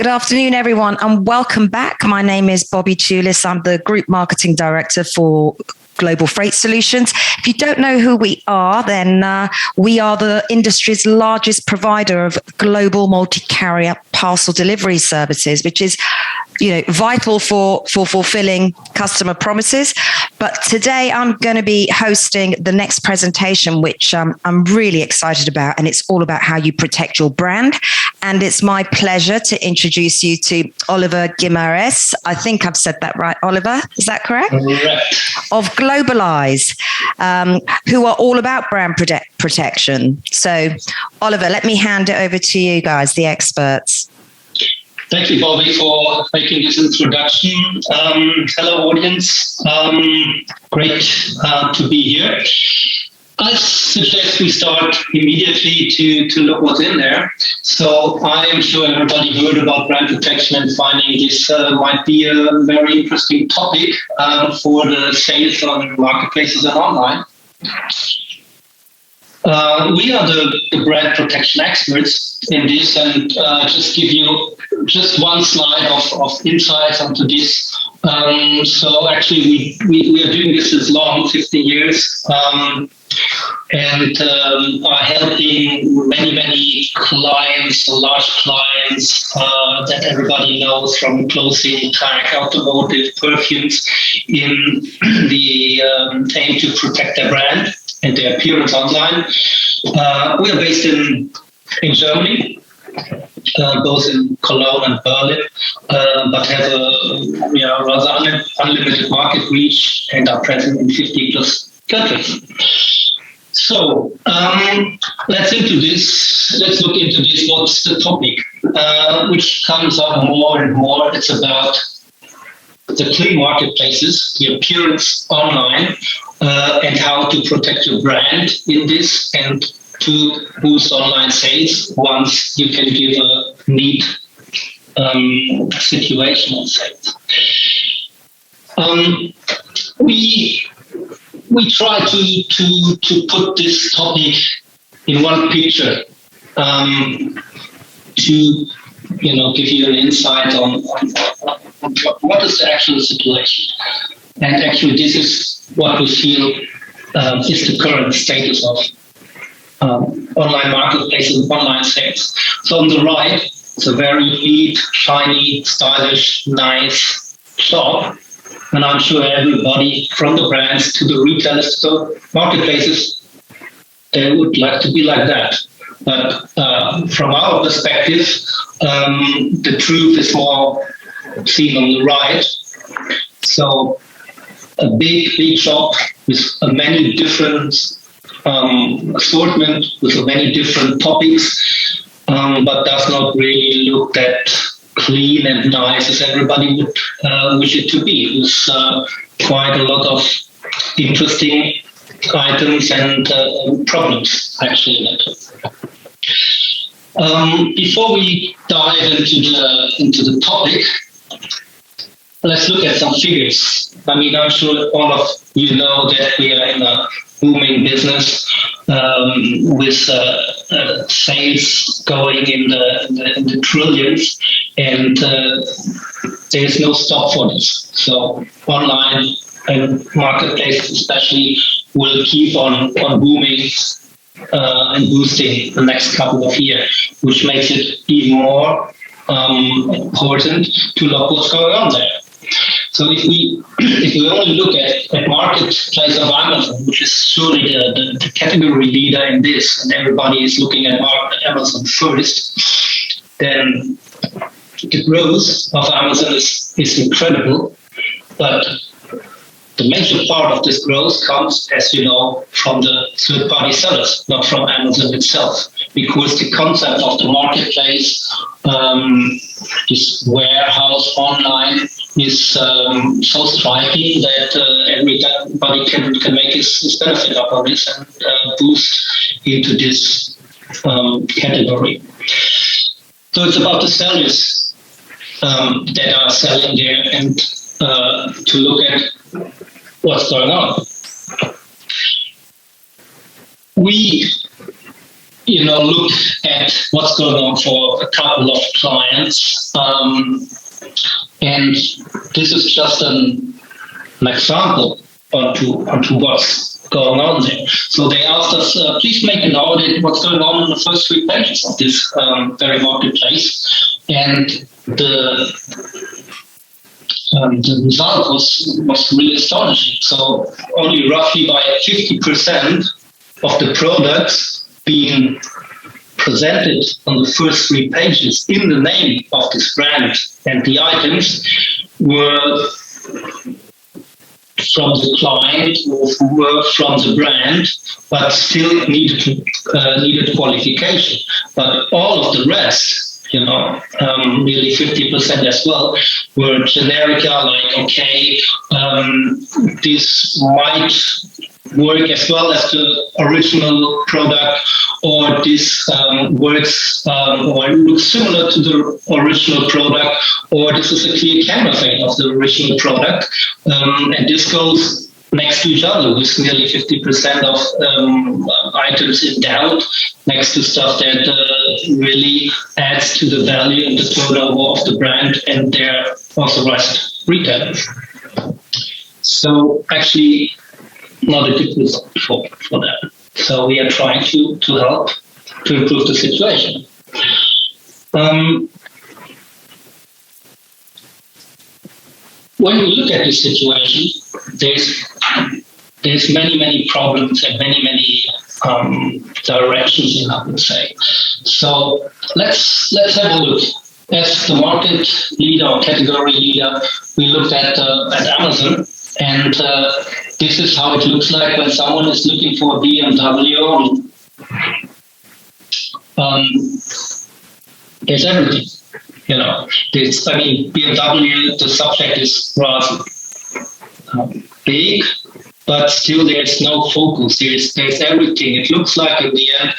Good afternoon, everyone, and welcome back. My name is Bobby Tulis. I'm the Group Marketing Director for Global Freight Solutions. If you don't know who we are, then we are the industry's largest provider of global multi-carrier parcel delivery services, which is vital for fulfilling customer promises. But today I'm going to be hosting the next presentation, which I'm really excited about, and it's all about how you protect your brand. And it's my pleasure to introduce you to Oliver Guimaraes. I think I've said that right, Oliver. Is that correct? Correct. Of Globalize, who are all about brand protection. So, Oliver, let me hand it over to you guys, the experts. Thank you, Bobby, for making this introduction. Hello, audience. Great to be here. I suggest we start immediately to look what's in there. So I am sure everybody heard about brand protection and finding this might be a very interesting topic for the sales on marketplaces and online. We are the brand protection experts in this, and just give you just one slide of insights onto this. So actually we are doing this as long, 15 years, and are helping many clients, large clients that everybody knows, from clothing, tech, automotive, perfumes, in the aim to protect their brand and their appearance online. We are based in Germany, both in Cologne and Berlin, but have a rather unlimited market reach and are present in 50 plus countries. So let's look into this. What's the topic? Which comes up more and more. It's about the clean marketplaces, the appearance online, and how to protect your brand in this, and to boost online sales once you can give a neat situational sales. We try to put this topic in one picture to give you an insight on what is the actual situation. And actually, this is what we feel is the current status of online marketplaces and online sales. So on the right, it's a very neat, shiny, stylish, nice shop. And I'm sure everybody, from the brands to the retailers to the marketplaces, they would like to be like that. But from our perspective, the truth is more seen on the right. So a big shop with many different assortment, with many different topics, but does not really look that clean and nice as everybody would wish it to be. With quite a lot of interesting items and problems, actually. Before we dive into the topic, let's look at some figures. I mean, I'm sure all of you know that we are in a booming business with sales going in the trillions, and there is no stop for this. So online and marketplaces especially will keep on booming and boosting the next couple of years, which makes it even more important to look what's going on there. So if we only look at marketplace of Amazon, which is surely the category leader in this, and everybody is looking at Amazon first, then the growth of Amazon is incredible. But the major part of this growth comes, as you know, from the third-party sellers, not from Amazon itself, because the concept of the marketplace, this warehouse online, is so striking that everybody can make his benefit out of this and boost into this category. So it's about the sellers that are selling there, and to look at what's going on. look at what's going on for a couple of clients. And this is just an example onto what's going on there. So they asked us, please make an audit what's going on in the first 3 pages of this very marketplace. And the result was really astonishing. So only roughly by 50% of the products being presented on the first 3 pages in the name of this brand and the items were from the client or who were from the brand, but still needed qualification. But all of the rest, nearly 50% as well, were generica, like, okay, this might work as well as the original product, or this works or looks similar to the original product, or this is a clear counterfeit of the original product. And this goes next to each other with nearly 50% of items in doubt, next to stuff that really adds to the value and the turnover of the brand and their authorized retailers. So actually, not a good result for that. So we are trying to help to improve the situation. When we look at this situation, there's many problems and many directions, I would say. So let's have a look. As the market leader or category leader, we looked at Amazon, and this is how it looks like when someone is looking for a BMW. There's everything, BMW, the subject is rather big, but still there's no focus. There's everything. It looks like in the end,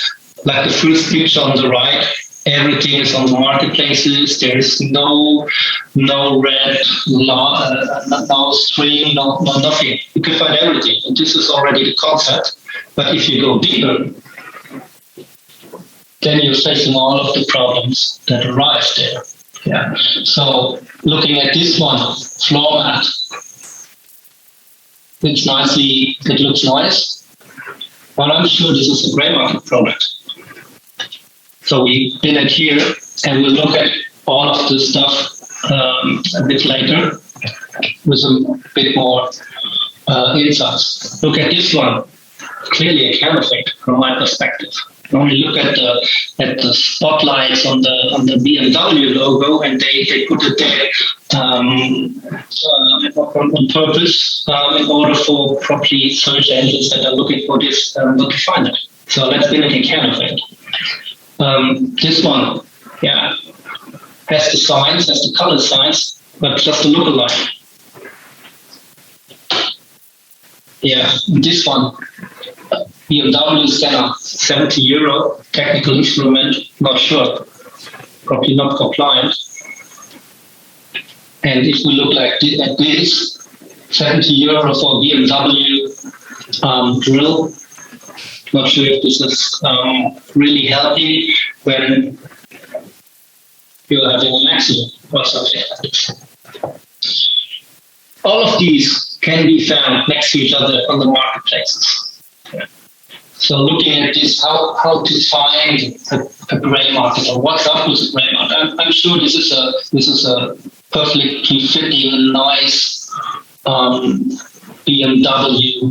like the first picture on the right, everything is on the marketplaces. There is no red, no string, no nothing. You can find everything. And this is already the concept. But if you go deeper, then you're facing all of the problems that arise there. Yeah. So looking at this one, floor mat. It looks nice, but I'm sure this is a grey market product. So we pin it here, and we'll look at all of the stuff a bit later with a bit more insights. Look at this one, clearly a counterfeit from my perspective. Only look at the spotlights on the BMW logo, and they put it there on purpose in order for probably search engines that are looking for this not to find it. So let's be like a counterfeit. This one, has the signs, has the color signs, but just a lookalike. Yeah, this one, BMW scanner, €70, technical instrument, not sure, probably not compliant. And if we look at this, €70 for BMW drill. Not sure if this is really helping when you're having an accident or something like this. All of these can be found next to each other on the marketplaces. Yeah. So looking at this, how to find a grey market, or what's up with a grey market. I'm sure this is a perfectly fitting, nice BMW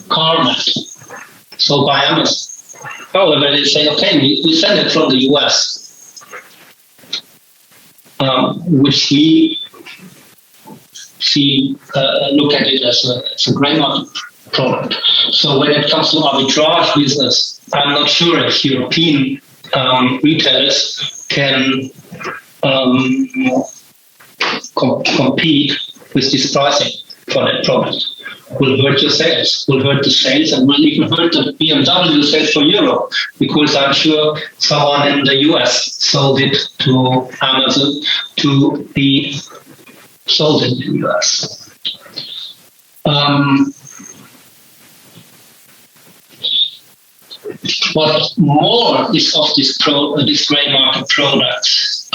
car mat. So by Amazon. However, they say, okay, we send it from the US, which we look at it as a grey market product. So when it comes to arbitrage business, I'm not sure if European retailers can compete with this pricing for that product. Will hurt your sales, will hurt the sales, and will even hurt the BMW sales for Europe, because I'm sure someone in the US sold it to Amazon to be sold in the US. what more is of this gray market products,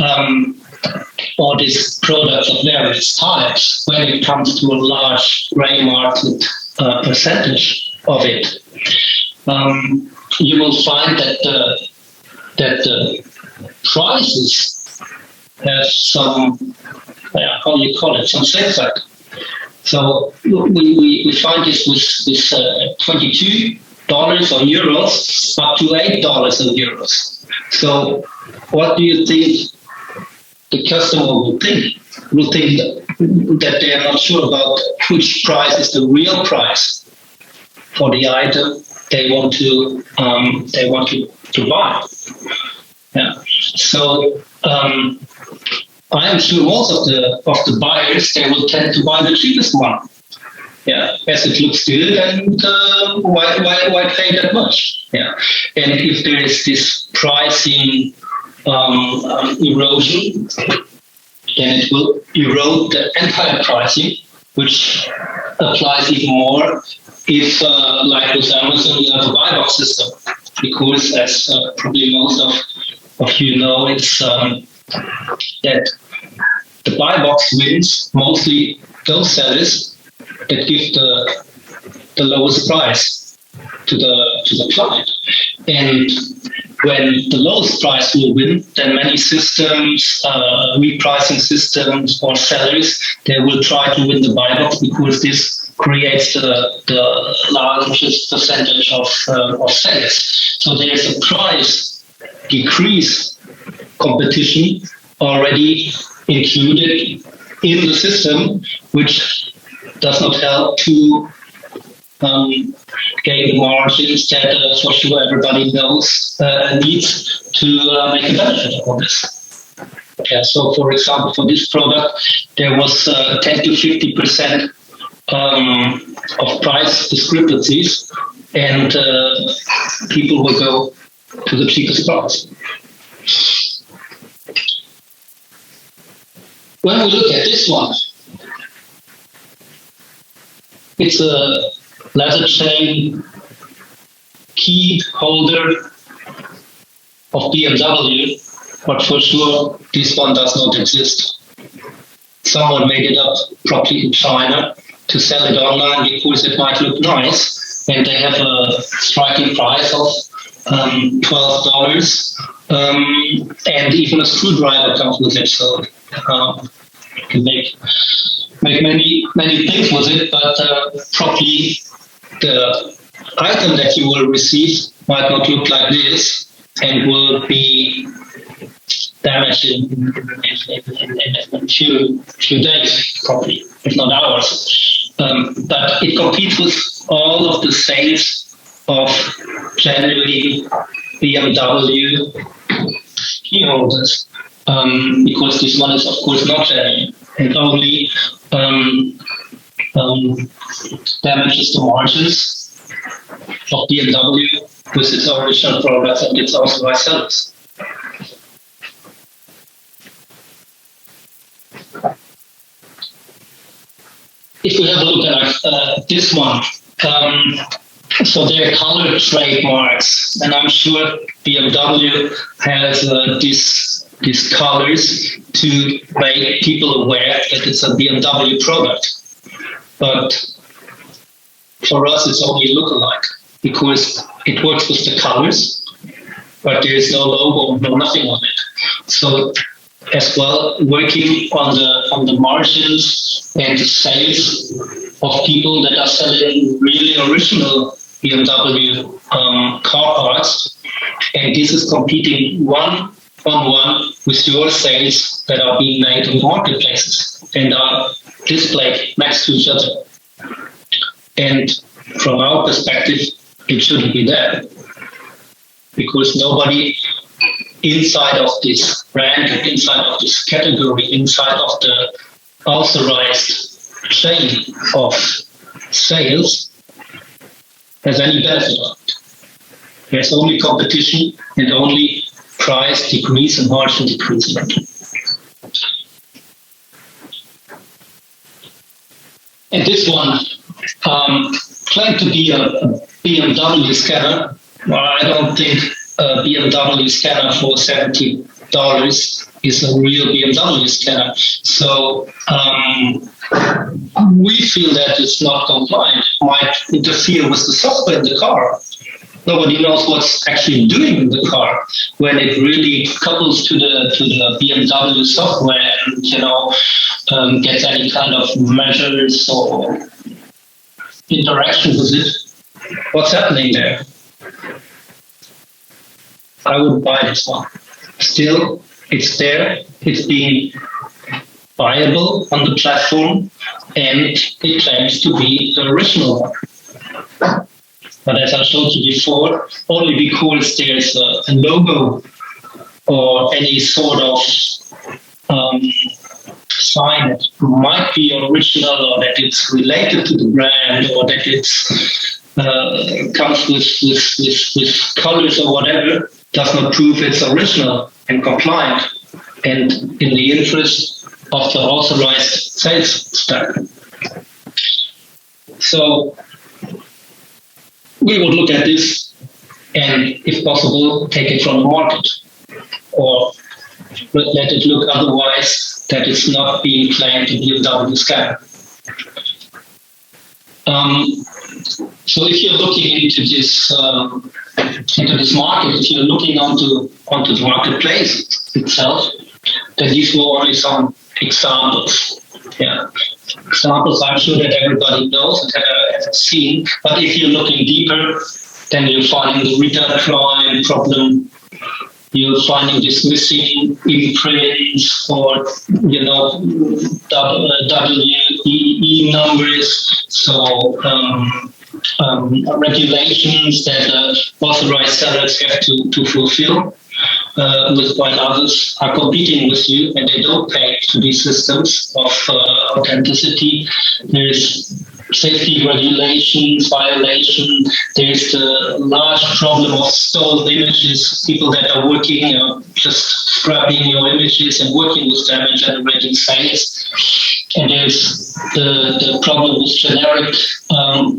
or these products of various types, when it comes to a large gray market percentage of it, you will find that the prices have some, how do you call it, some safeguard. So we find this with $22 or euros up to $8 or euros. So what do you think the customer will think? Will think that they are not sure about which price is the real price for the item they want to buy. Yeah. So I am sure most of the buyers, they will tend to buy the cheapest one. Yeah, as it looks good, and why pay that much? Yeah, and if there is this pricing erosion, then it will erode the entire pricing, which applies even more if, like with Amazon, you have a buy box system, because as probably most of you know, it's that the buy box wins mostly those sellers that give the lowest price to the client. And when the lowest price will win, then many systems, repricing systems or sellers, they will try to win the buy box, because this creates the largest percentage of sales. So there's a price decrease competition already included in the system, which does not help to gain the margins that for sure everybody knows needs to make a benefit of this. Yeah, so for example, for this product, there was 10 to 50% of price discrepancies, and people will go to the cheapest price. When we look at this one, it's a leather chain key holder of BMW, but for sure this one does not exist. Someone made it up probably in China to sell it online because it might look nice, and they have a striking price of $12, and even a screwdriver comes with it, so you can make many things with it, but probably the item that you will receive might not look like this and will be damaged in a few days, probably, if not hours. But it competes with all of the sales of genuine BMW key holders, because this one is, of course, not genuine, and only damages the margins of BMW with its original products and its authorized sellers. If we have a look at this one, so they're color trademarks, and I'm sure BMW has these colors to make people aware that it's a BMW product. But for us, it's only a lookalike, because it works with the colors, but there is no logo, no nothing on it. So as well, working on the margins and the sales of people that are selling really original BMW car parts, and this is competing one-on-one with your sales that are being made on marketplaces and are displayed next to each other. And from our perspective, it shouldn't be there, because nobody inside of this brand, inside of this category, inside of the authorized chain of sales has any benefit of it. There's only competition and only price decrease and margin decrease. And this one claimed to be a BMW scanner, Well, I don't think a BMW scanner for $70 is a real BMW scanner. So we feel that it's not compliant, might interfere with the software in the car. Nobody knows what's actually doing in the car when it really couples to the BMW software and gets any kind of measures or interaction with it. What's happening there? I would buy this one. Still, it's there. It's being viable on the platform, and it claims to be the original one. But as I showed you before, only because there's a logo or any sort of sign that might be original, or that it's related to the brand, or that it's comes with colors or whatever, does not prove it's original and compliant and in the interest of the authorized sales stack. So we would look at this and, if possible, take it from the market, or let it look otherwise, that it's not being claimed to be a BMW scanner. So if you're looking into this market, if you're looking onto the marketplace itself, then these were only some examples. Yeah, examples I'm sure that everybody knows and has seen. But if you're looking deeper, then you're finding the return crime problem. You're finding this missing imprints or WEE numbers. So regulations that authorized sellers have to fulfill. While others are competing with you and they don't pay to these systems of authenticity. There's safety regulations violation. There's the large problem of stolen images, people that are working, just scrapping your images and working with them and generating sales. And there's the problem with generic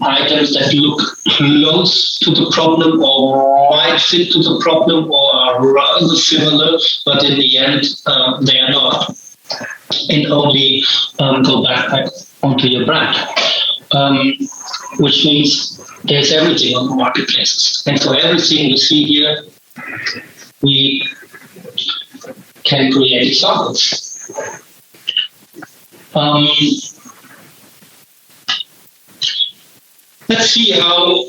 items that look close to the problem or might fit to the problem or are rather similar, but in the end they are not, and only go back onto your brand. Which means there's everything on the marketplaces. And for everything we see here, we can create examples. Let's see how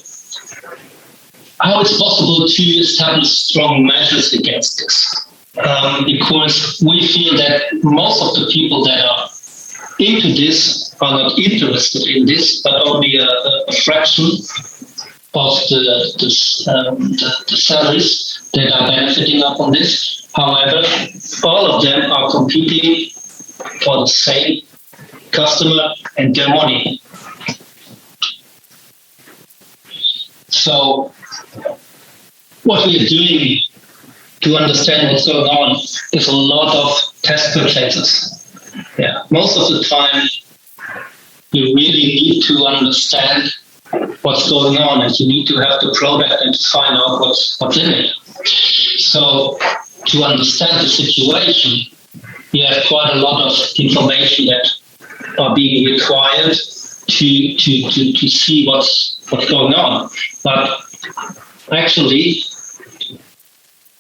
it's possible to establish strong measures against this. Because we feel that most of the people that are into this are not interested in this, but only a fraction of the salaries that are benefiting upon this. However, all of them are competing for the same customer and their money. So what we are doing to understand what's going on is a lot of test purchases. Yeah, most of the time you really need to understand what's going on, and you need to have the product and to find out what's in it. So to understand the situation, you have quite a lot of information that are being required to see what's going on. But actually,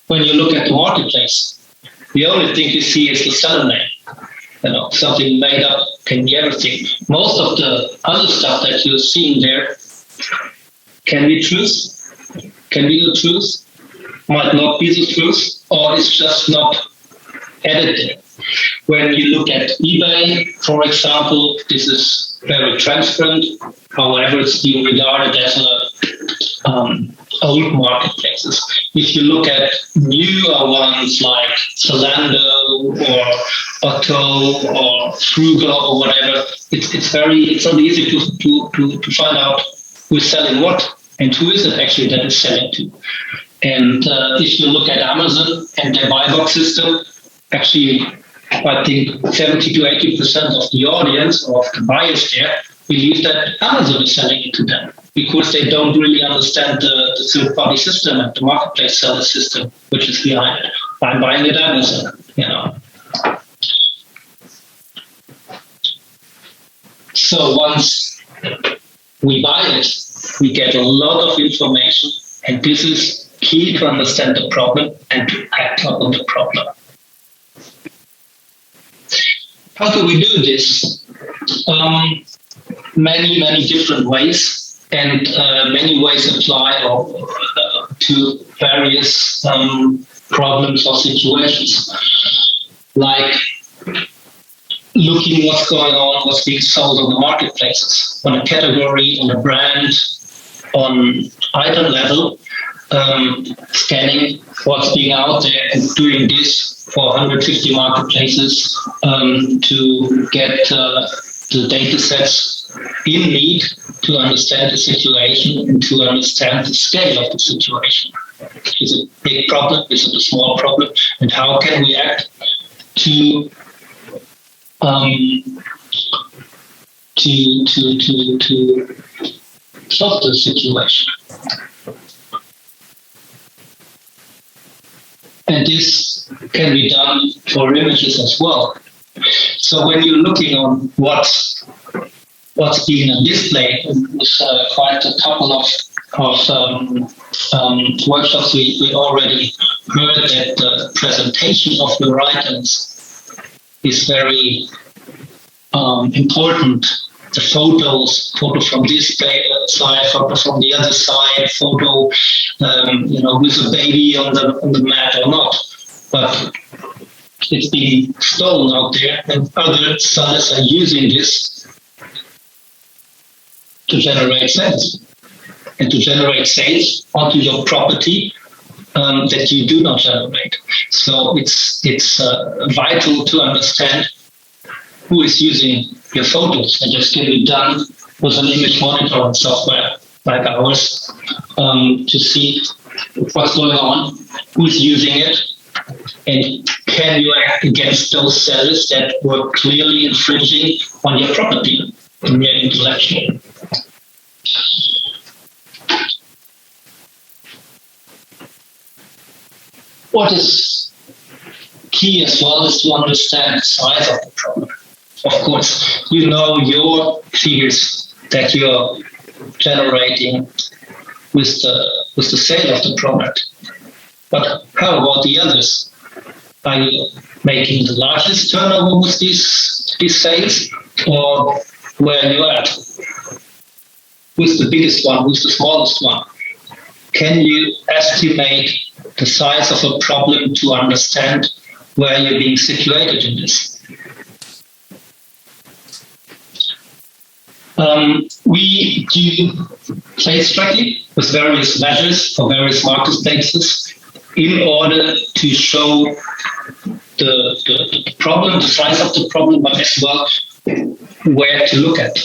when you look at the marketplace, the only thing you see is the seller name. Something made up can be everything. Most of the other stuff that you're seeing there can be truth, can be the truth, might not be the truth, or it's just not edited. When you look at eBay, for example, this is very transparent. However, it's being regarded as old marketplaces. If you look at newer ones like Zalando or Otto or Frugal or whatever, it's not easy to find out who's selling what and who is it actually that is selling to. And if you look at Amazon and their buy box system, actually, I think 70 to 80% of the audience, of the buyers there, believe that Amazon is selling it to them. because they don't really understand the third-party system and the marketplace seller system, which is behind it. I'm buying it at Amazon, So once we buy it, we get a lot of information, and this is key to understand the problem and to act on the problem. How do we do this? Many different ways, and many ways apply to various problems or situations, like looking what's going on, what's being sold on the marketplaces, on a category, on a brand, on item level, scanning what's being out there and doing this for 150 marketplaces to get the data sets in need to understand the situation and to understand the scale of the situation. Is it a big problem? Is it a small problem? And how can we act to solve the situation? And this can be done for images as well. So when you're looking on what's being on display, with quite a couple of workshops, we already heard that the presentation of your items is very important. The photo from this side, photo from the other side, photo, with a baby on the mat or not, but it's being stolen out there, and other sellers are using this to generate sales, and to generate sales onto your property that you do not generate. So it's vital to understand who is using your photos, and this can be done with an image monitoring software like ours to see what's going on, who's using it, and can you act against those sellers that were clearly infringing on your property and your intellectual. What is key as well is to understand the size of the problem. Of course, you know your figures that you're generating with the sale of the product. But how about the others? Are you making the largest turnover with these sales, or where are you at? Who's the biggest one? Who's the smallest one? Can you estimate the size of a problem to understand where you're being situated in this? We do place tracking with various measures for various marketplaces in order to show the problem, the size of the problem, but as well where to look at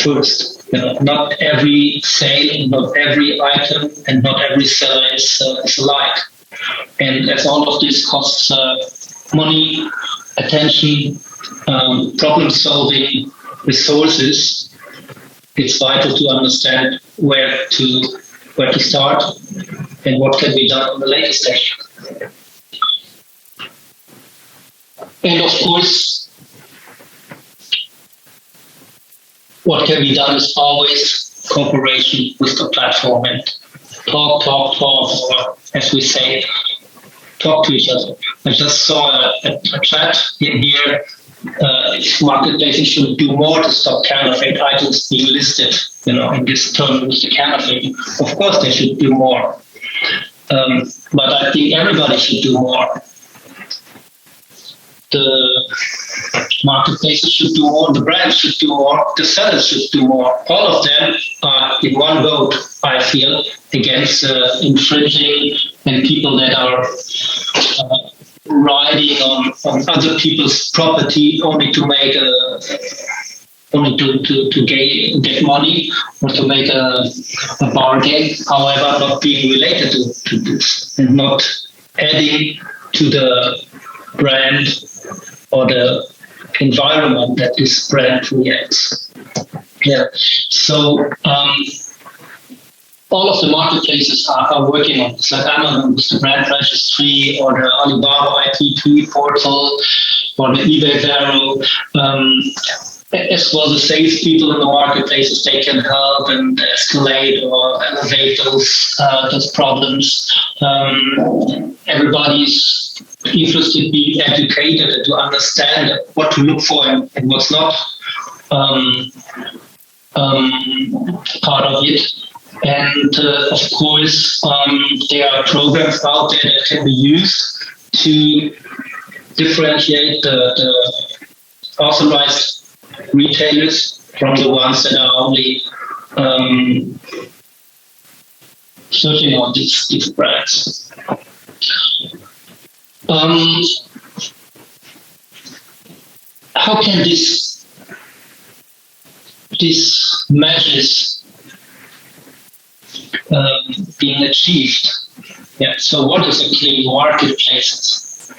first. Not every sale, not every item, and not every seller is alike. And as all of this costs money, attention, problem-solving, resources, it's vital to understand where to start and what can be done in the later stage. And of course, what can be done is always cooperation with the platform and talk, or as we say, talk to each other. I just saw a chat in here. Marketplaces should do more to stop counterfeit items being listed, in this term with the counterfeiting. Of course, they should do more. But I think everybody should do more. The marketplaces should do more, the brands should do more, the sellers should do more. All of them are in one boat, I feel, against infringing and people that are riding on other people's property only to make to get money or to make a bargain, however, not being related to this and not adding to the brand or the environment that this brand creates. Yeah. So all of the marketplaces are working on this, like Amazon with the brand registry, or the Alibaba ITP portal, or the eBay Vero. As well, the salespeople in the marketplaces, they can help and escalate or elevate those problems. Everybody's interested to be educated and to understand what to look for and what's not part of it. And of course, there are programs out there that can be used to differentiate the authorized retailers from the ones that are only searching on these brands. How can these measures being achieved? Yeah. So, what is a clean marketplace?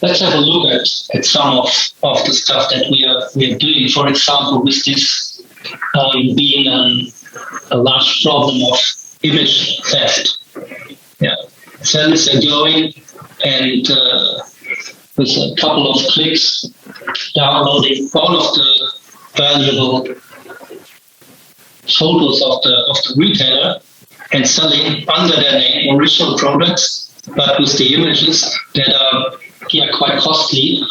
Let's have a look at some of the stuff that we are doing. For example, with this being a large problem of image theft. Yeah, sellers are going and with a couple of clicks, downloading all of the valuable photos of the retailer and selling under their name original products, but with the images that are quite costly.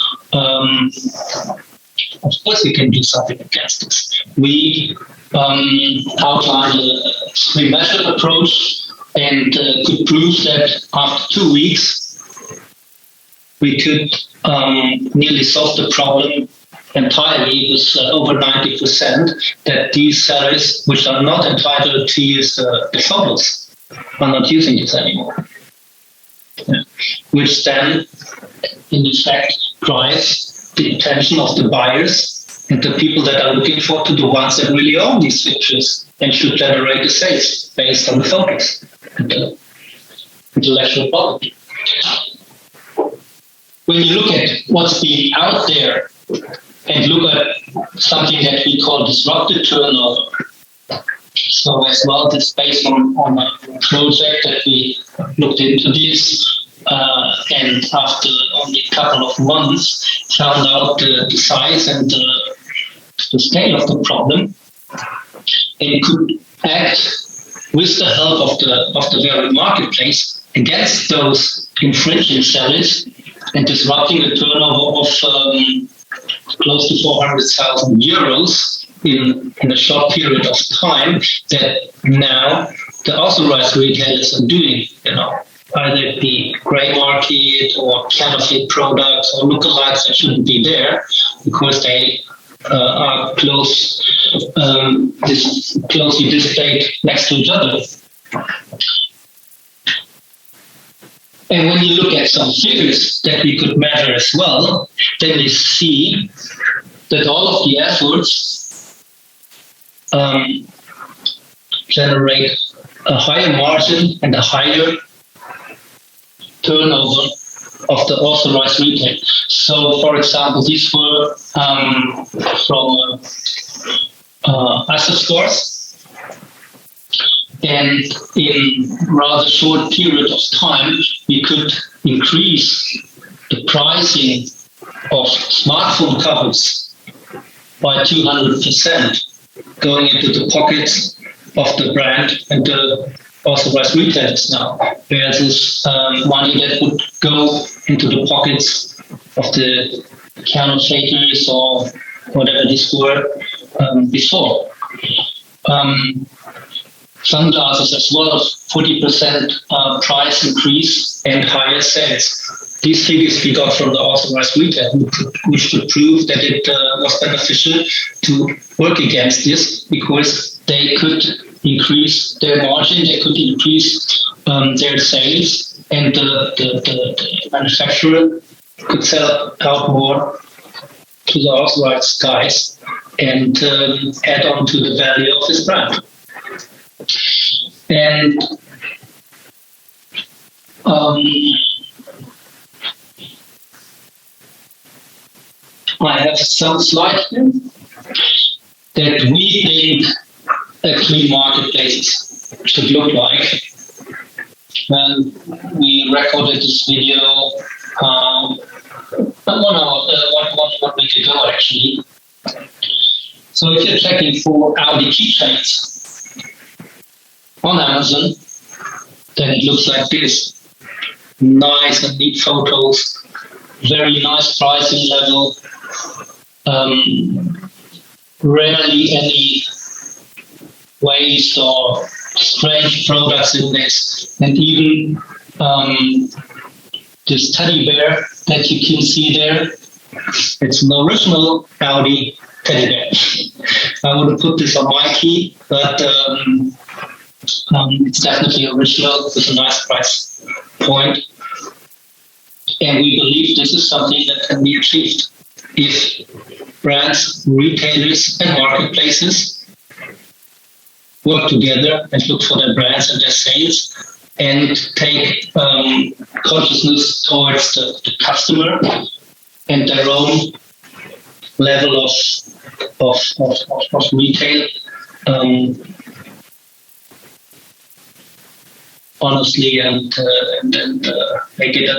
Of course, we can do something against this. We outlined a three-measured approach and could prove that after 2 weeks, we could nearly solve the problem entirely with over 90% that these sellers, which are not entitled to use the photos, are not using this anymore. Yeah. Which then, in effect, drives the attention of the buyers and the people that are looking for to the ones that really own these pictures and should generate the sales based on the photos and the intellectual property. When you look at what's being out there and look at something that we call disruptive turnover, so as well, it's based on a project that we looked into this, and after only a couple of months, found out the size and the scale of the problem, and could act with the help of the very marketplace against those infringing sellers and disrupting a turnover of close to 400,000 euros in a short period of time that now the authorized retailers are doing, either it be grey market or counterfeit products or lookalikes that shouldn't be there because they are closely displayed next to each other. And when you look at some figures that we could measure as well, then you see that all of the efforts generate a higher margin and a higher turnover of the authorized retail. So, for example, these were from asset stores. And in rather short period of time, we could increase the pricing of smartphone covers by 200%, going into the pockets of the brand and the authorized retailers now. Whereas this money that would go into the pockets of the counterfeiters or whatever these were before. Sunglasses as well, 40% price increase and higher sales. These figures we got from the authorized retailer, which could prove that it was beneficial to work against this because they could increase their margin, they could increase their sales, and the manufacturer could sell out more to the authorized guys and add on to the value of his brand. And I have some slides here that we think a clean marketplace should look like. And we recorded this video 1 week ago, actually. So if you're checking for Audi keychains on Amazon, then it looks like this. Nice and neat photos, very nice pricing level, rarely any waste or strange products in this, and even this teddy bear that you can see there, it's an original Audi teddy bear. I wouldn't put this on my key, but it's definitely original with a nice price point. And we believe this is something that can be achieved if brands, retailers, and marketplaces work together and look for their brands and their sales and take consciousness towards the customer and their own level of retail. Honestly, and make it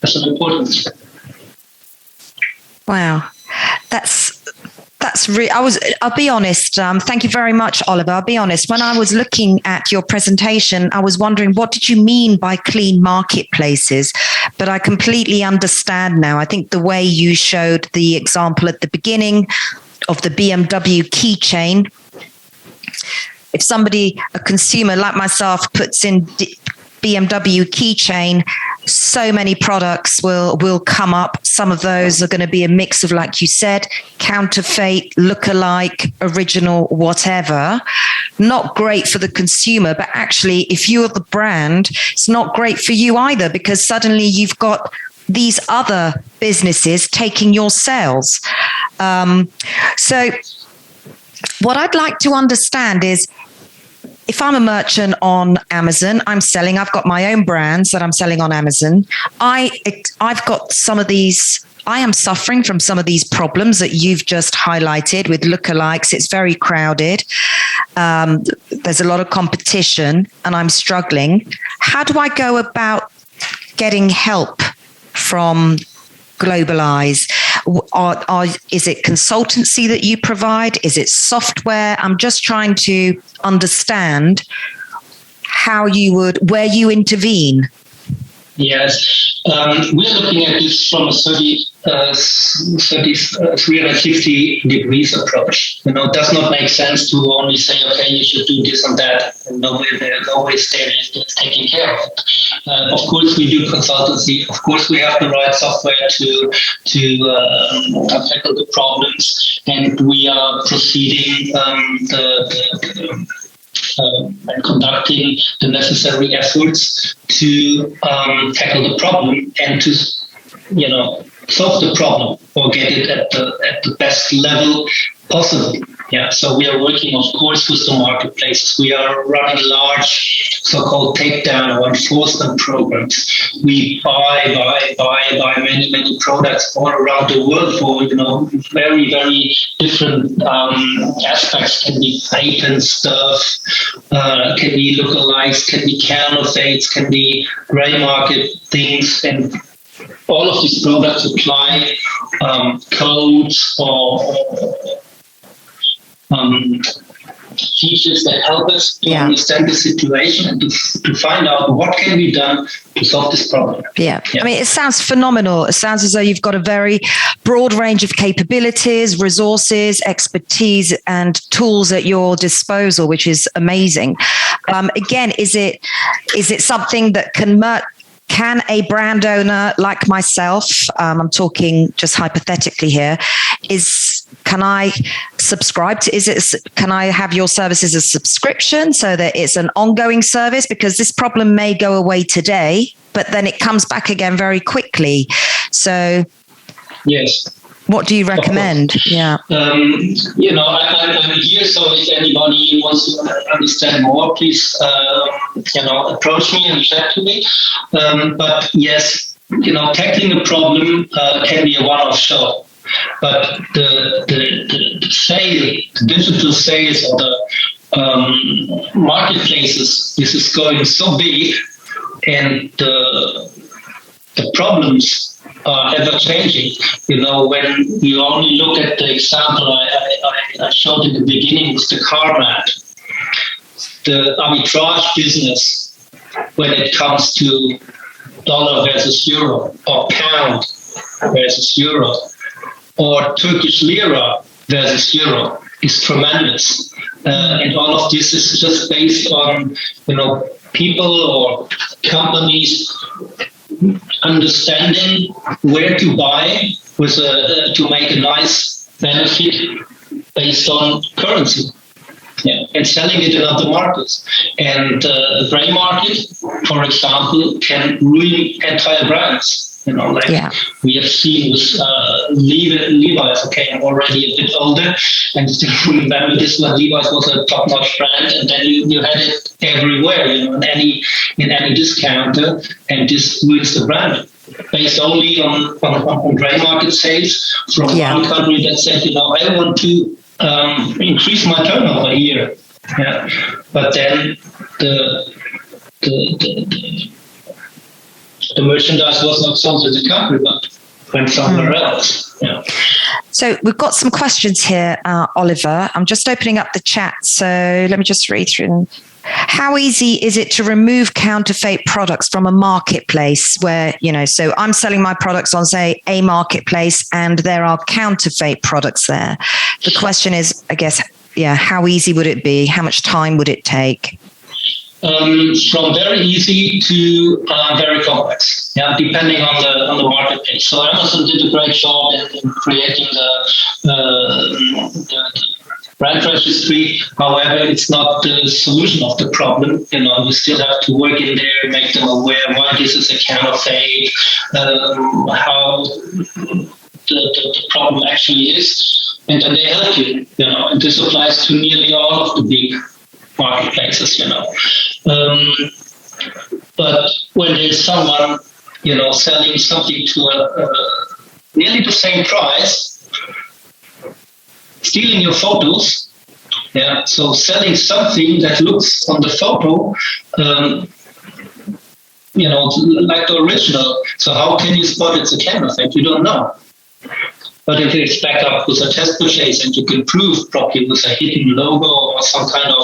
as an importance. Wow, that's I'll be honest. Thank you very much, Oliver. I'll be honest. When I was looking at your presentation, I was wondering, what did you mean by clean marketplaces? But I completely understand now. I think the way you showed the example at the beginning of the BMW keychain, if somebody, a consumer like myself, puts in BMW keychain, so many products will come up. Some of those are going to be a mix of, like you said, counterfeit, lookalike, original, whatever. Not great for the consumer, but actually, if you're the brand, it's not great for you either, because suddenly you've got these other businesses taking your sales. So what I'd like to understand is, if I'm a merchant on Amazon, I've got my own brands that I'm selling on Amazon. I've got some of these, I am suffering from some of these problems that you've just highlighted with lookalikes. It's very crowded. There's a lot of competition and I'm struggling. How do I go about getting help from Globalize? Is it consultancy that you provide? Is it software? I'm just trying to understand where you intervene. Yes, we're looking at this from a 360 degrees approach. It does not make sense to only say, okay, you should do this and that, and nobody's there is taking care of it. Of course, we do consultancy. Of course, we have the right software to tackle the problems, and we are proceeding and conducting the necessary efforts to tackle the problem and to, solve the problem or get it at the best level possible. Yeah, so we are working, of course, with the marketplaces. We are running large so-called takedown or enforcement programs. We buy many products all around the world for, very, very different aspects. Can be patent stuff, can be lookalikes, can be counterfeits, can be gray market things, and all of these products apply codes or features that help us to understand the situation and to find out what can be done to solve this problem. Yeah. I mean, it sounds phenomenal. It sounds as though you've got a very broad range of capabilities, resources, expertise, and tools at your disposal, which is amazing. Again, is it something that can a brand owner like myself, I'm talking just hypothetically here, can I subscribe to, can I have your service as a subscription so that it's an ongoing service? Because this problem may go away today, but then it comes back again very quickly. So yes. What do you recommend? Yeah. I'm here, so if anybody wants to understand more, please, approach me and chat to me. But yes, tackling a problem can be a one-off show. But the digital sales or marketplaces, this is going so big, and the problems are ever changing. When you only look at the example I showed in the beginning with the car map, the arbitrage business when it comes to dollar versus euro, or pound versus euro, or Turkish lira versus euro is tremendous. And all of this is just based on, people or companies understanding where to buy to make a nice benefit based on currency. Yeah, and selling it in other markets. And the gray market, for example, can ruin entire brands. We have seen with Levi's. Okay, I'm already a bit older and still remember this when Levi's was a top-notch brand, and then you had it everywhere, in any discounter, and this ruins the brand. Based only on gray market sales from one country that said, I want to increase my turnover here. Yeah. But then the merchandise was not sold to the country, but went somewhere else. Yeah. So we've got some questions here, Oliver. I'm just opening up the chat. So let me just read through them. How easy is it to remove counterfeit products from a marketplace where, so I'm selling my products on, say, a marketplace, and there are counterfeit products there? The question is, I guess, how easy would it be? How much time would it take? From very easy to very complex, depending on the marketplace. So Amazon did a great job in creating the brand registry. However, it's not the solution of the problem. You still have to work in there, make them aware why this is a counterfeit, how the problem actually is, and then they help you. And this applies to nearly all of the big marketplaces. But when there's someone, selling something to nearly the same price, stealing your photos, so selling something that looks on the photo, like the original. So how can you spot it's a counterfeit? You don't know. But if it's backed up with a test purchase and you can prove properly with a hidden logo or some kind of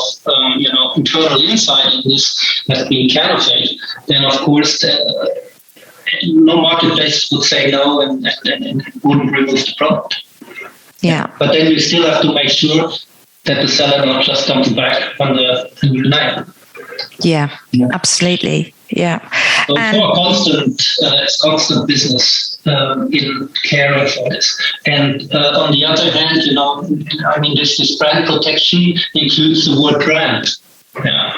internal insight in this as being counterfeit, then of course no marketplace would say no and wouldn't remove the product. Yeah. But then you still have to make sure that the seller not just comes back on the new name. Yeah, absolutely. Yeah. So it's constant business in caring for this. And on the other hand, this brand protection includes the word brand. Yeah.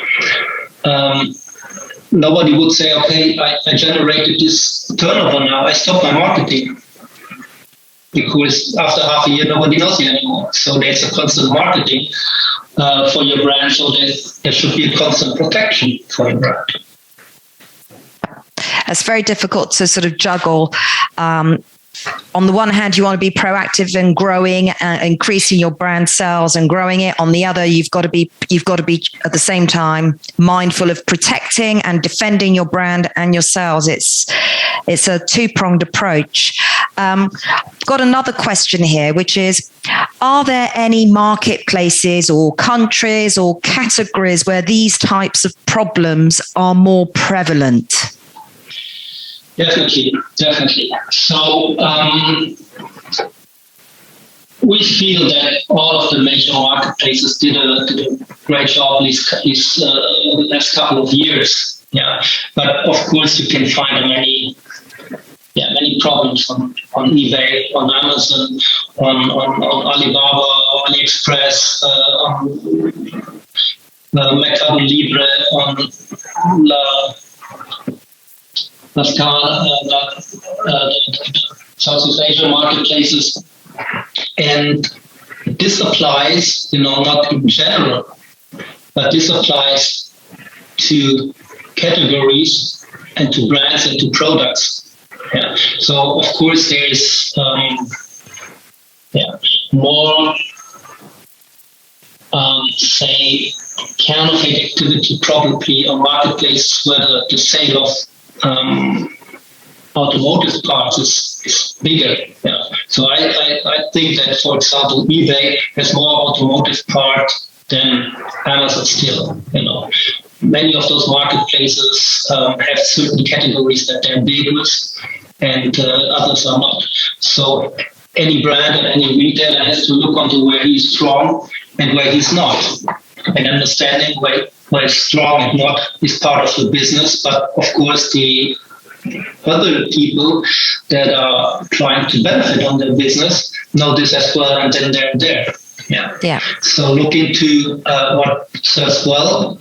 Nobody would say, okay, I generated this turnover now, I stop my marketing. Because after half a year, nobody knows you anymore. So there's a constant marketing for your brand, so there should be a constant protection for your brand. It's very difficult to sort of juggle. On the one hand, you want to be proactive in growing, increasing your brand sales and growing it. On the other, you've got to be at the same time mindful of protecting and defending your brand and your sales. It's a two-pronged approach. Got another question here, which is, are there any marketplaces or countries or categories where these types of problems are more prevalent? Definitely. So we feel that all of the major marketplaces did a great job the last couple of years. Yeah, but of course you can find many problems on eBay, on Amazon, on Alibaba, AliExpress, on Mercado Libre, on Southeast Asian marketplaces, and this applies, not in general, but this applies to categories and to brands and to products. Yeah. So of course there is more say, counterfeit activity probably on marketplace where the sale of automotive parts is bigger. Yeah. So I think that, for example, eBay has more automotive part than Amazon still. Many of those marketplaces have certain categories that they're big with, and others are not. So any brand and any retailer has to look onto where he's strong and where he's not, and understanding where he's strong and not is part of the business. But of course, the other people that are trying to benefit on their business know this as well, and then they're there. Yeah. So look into what serves well,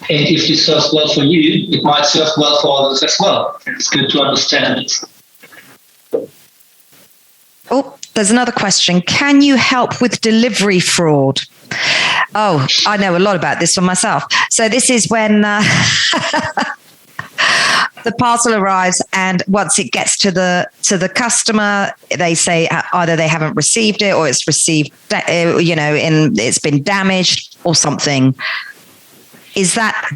and if it serves well for you, it might serve well for others as well. It's good to understand this. Oh, there's another question. Can you help with delivery fraud? Oh, I know a lot about this one myself. So this is when the parcel arrives, and once it gets to the customer, they say either they haven't received it, or it's received, it's been damaged or something.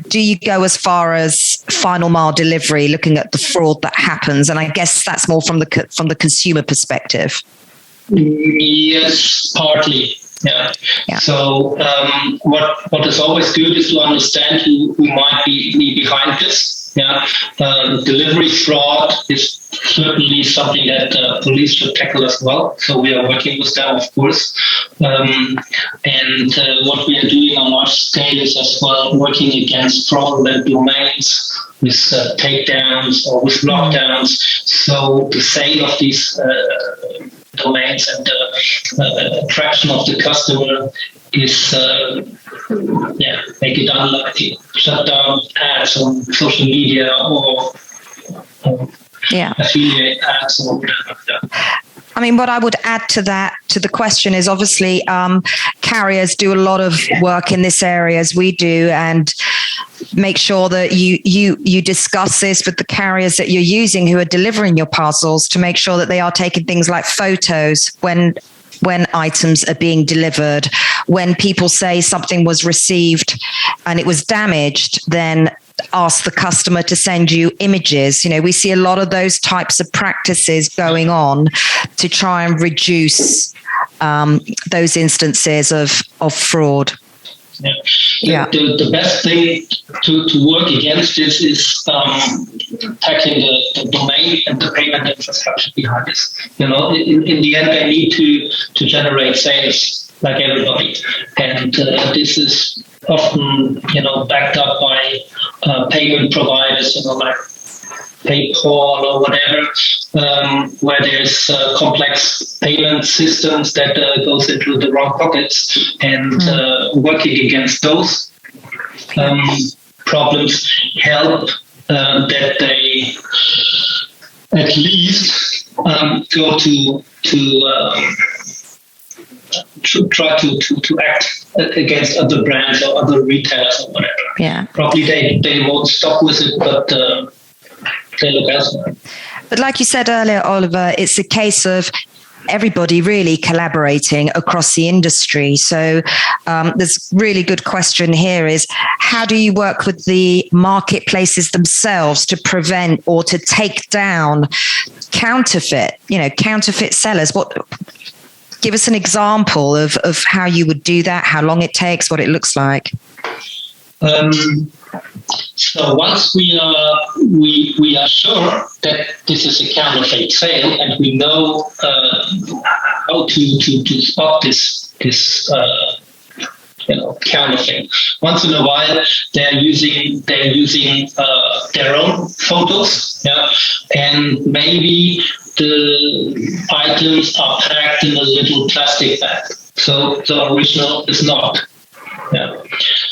Do you go as far as final mile delivery, looking at the fraud that happens? And I guess that's more from the consumer perspective. Yes, partly. Yeah. So what is always good is to understand who might be behind this. Yeah. Delivery fraud is certainly something that police should tackle as well. So we are working with them, of course. And what we are doing on large scale is as well working against fraudulent domains with takedowns or with lockdowns. So the sale of these domains and the attraction of the customer is make it unlikely. Shut down ads on social media or affiliate ads or whatever. I mean, what I would add to the question is obviously carriers do a lot of work in this area, as we do, and make sure that you discuss this with the carriers that you're using who are delivering your parcels, to make sure that they are taking things like photos when items are being delivered. When people say something was received and it was damaged, then ask the customer to send you images. We see a lot of those types of practices going on to try and reduce those instances of fraud. Yeah. The best thing to work against this is tackling the domain and the payment infrastructure behind this. In the end, they need to generate sales like everybody, and this is often backed up by payment providers, like PayPal or whatever, where there's complex payment systems that goes into the wrong pockets, and working against those problems help that they at least go to try to act against other brands or other retailers or whatever. Yeah. Probably they won't stop with it, but they look elsewhere. But like you said earlier, Oliver, it's a case of everybody really collaborating across the industry. So this really good question here is, how do you work with the marketplaces themselves to prevent or to take down counterfeit sellers? Give us an example of how you would do that, how long it takes, what it looks like. So once we are sure that this is a counterfeit sale, and we know how to spot this counterfeit. Once in a while, they're using their own photos, and maybe the items are packed in a little plastic bag. So the original is not. Yeah.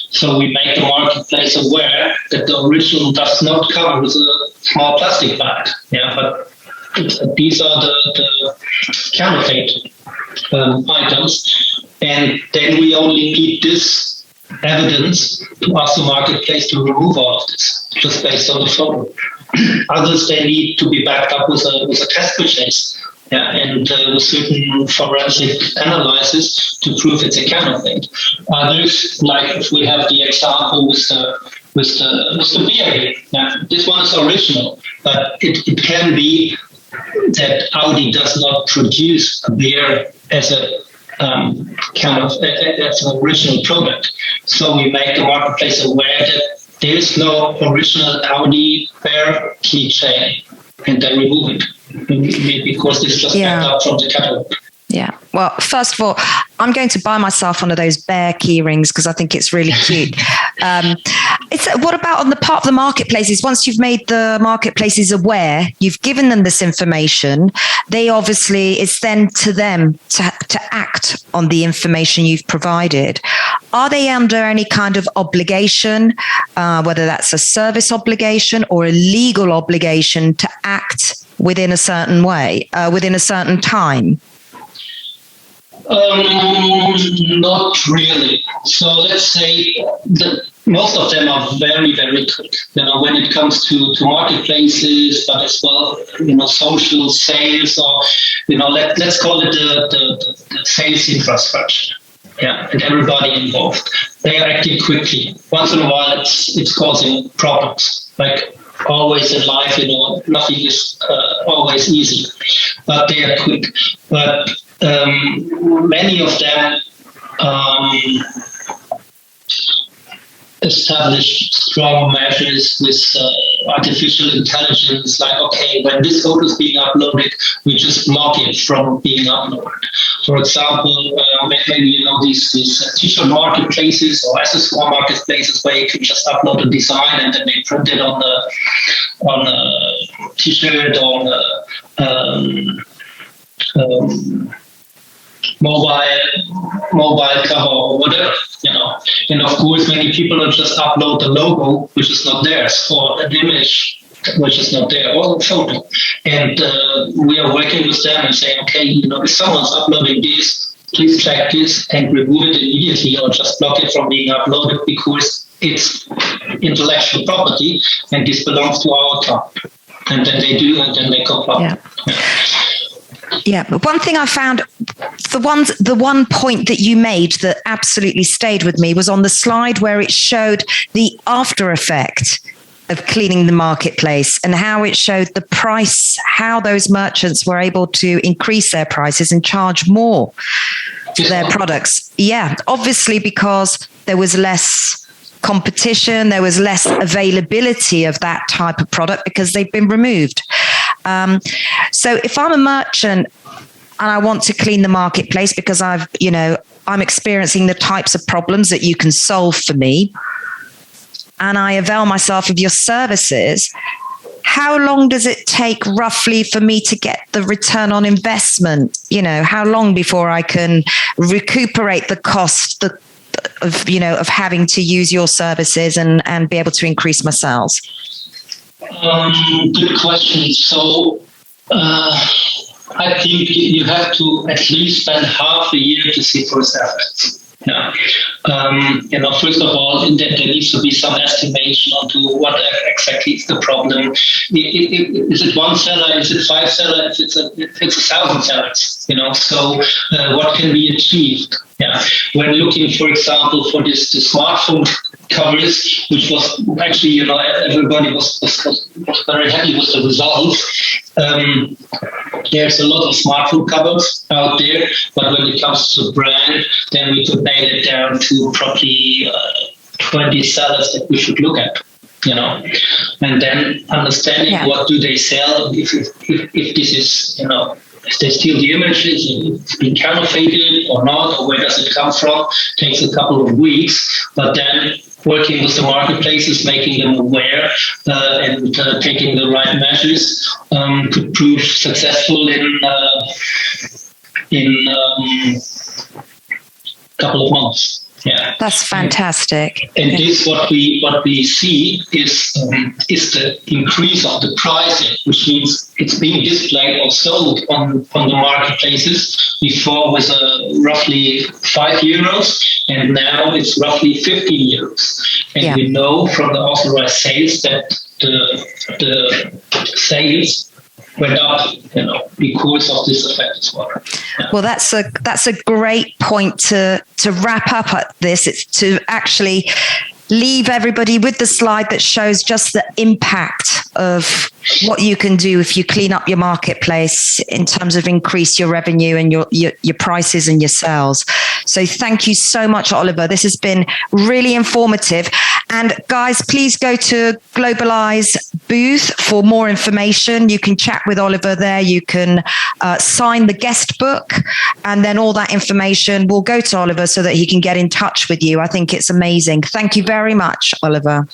So we make the marketplace aware that the original does not come with a small plastic bag. Yeah, but these are the counterfeit items, and then we only need this evidence to ask the marketplace to remove all of this, just based on the photo. Others, they need to be backed up with a test purchase Yeah, and with certain forensic analysis to prove it's a counterfeit. Others, like if we have the example with the beer, yeah, this one is original, but it can be that Audi does not produce a beer as a as an original product. So we make the marketplace aware that there is no original Audi beer keychain, and then remove it because it's just backed up from the catalog. Yeah. Well, first of all, I'm going to buy myself one of those bear key rings because I think it's really cute. What about on the part of the marketplaces? Once you've made the marketplaces aware, you've given them this information, it's then to them to act on the information you've provided. Are they under any kind of obligation, whether that's a service obligation or a legal obligation to act within a certain way, within a certain time? Not really. So let's say that most of them are very, very good. When it comes to marketplaces, but as well, social sales, or let's call it the sales infrastructure. Yeah, and everybody involved. They are acting quickly. Once in a while, it's causing problems. Like always in life, nothing is always easy, but they are quick. But many of them established strong measures with artificial intelligence, like, okay, when this photo is being uploaded, we just block it from being uploaded. For example, maybe these t-shirt marketplaces or accessoire marketplaces where you can just upload a design and then they print it on a t-shirt, on mobile cover or whatever, And of course, many people will just upload the logo, which is not theirs, or an image, which is not there, or a photo. And we are working with them and saying, okay, if someone's uploading this, please check this and remove it immediately, or just block it from being uploaded because it's intellectual property and this belongs to our account. And then they do, and then they comply. Yeah. Yeah, but one thing I found, the one point that you made that absolutely stayed with me was on the slide where it showed the after effect of cleaning the marketplace and how it showed the price, how those merchants were able to increase their prices and charge more for their products. Yeah, obviously because there was less competition, there was less availability of that type of product because they've been removed. So if I'm a merchant and I want to clean the marketplace because I'm experiencing the types of problems that you can solve for me, and I avail myself of your services, how long does it take roughly for me to get the return on investment? How long before I can recuperate the cost of having to use your services and be able to increase my sales? Good question. So I think you have to at least spend half a year to see first efforts. Yeah. First of all, there needs to be some estimation onto what exactly is the problem. Is it one seller? Is it 5 sellers? It's 1,000 sellers. So what can be achieved? Yeah. When looking, for example, for the smartphone covers, which was actually, everybody was very happy with the results. There's a lot of smartphone covers out there, but when it comes to brand, then we could nail it down to probably 20 sellers that we should look at. And then understanding what do they sell, if this is, if they steal the images, if it's been counterfeited or not, or where does it come from, takes a couple of weeks, but then working with the marketplaces, making them aware and taking the right measures could prove successful in a couple of months. Yeah, that's fantastic. And this what we see is the increase of the pricing, which means it's being displayed or sold on the marketplaces. Before was roughly €5, and now it's roughly €15. And we know from the authorized sales that the sales went up, because of this effect as well. Yeah. Well, that's a great point to wrap up at this. It's to actually leave everybody with the slide that shows just the impact of what you can do if you clean up your marketplace in terms of increase your revenue and your prices and your sales. So thank you so much, Oliver. This has been really informative. And guys, please go to Globalize booth for more information. You can chat with Oliver there. You can sign the guest book, and then all that information will go to Oliver so that he can get in touch with you. I think it's amazing. Thank you very much, Oliver.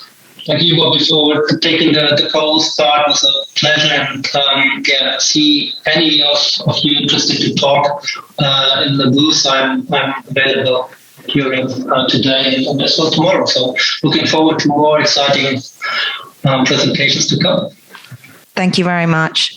Thank you, Bobby, for taking the call. Start was a pleasure, and see any of you interested to talk in the booth. I'm available during today and as well tomorrow. So looking forward to more exciting presentations to come. Thank you very much.